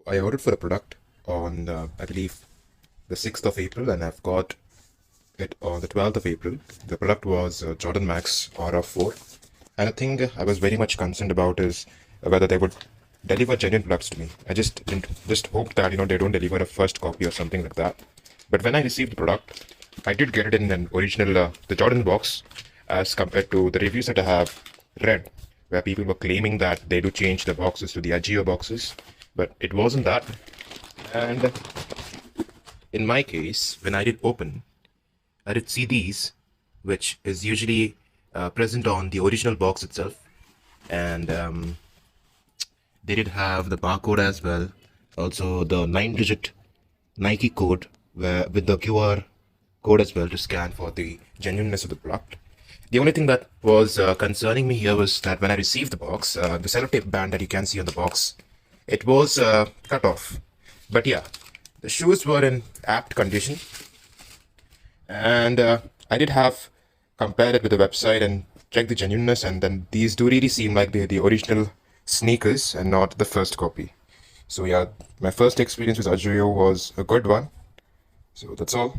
I ordered for a product on, I believe, the 6th of April, and I've got it on the 12th of April. The product was Jordan Max Aura 4. And the thing I was very much concerned about is whether they would deliver genuine products to me. I just hoped that, they don't deliver a first copy or something like that. But when I received the product, I did get it in an original, the Jordan box, as compared to the reviews that I have read, where people were claiming that they do change the boxes to the Ajio boxes, but it wasn't that. And in my case, when I did open, I did see these, which is usually present on the original box itself, and they did have the barcode as well, also the 9-digit Nike code with the QR code as well to scan for the genuineness of the product. The only thing that was concerning me here was that when I received the box, the sellotape band that you can see on the box, it was cut off. But yeah, the shoes were in apt condition, and I did have compared it with the website and checked the genuineness, and then these do really seem like the original sneakers and not the first copy. So yeah, my first experience with Ajio was a good one. So that's all.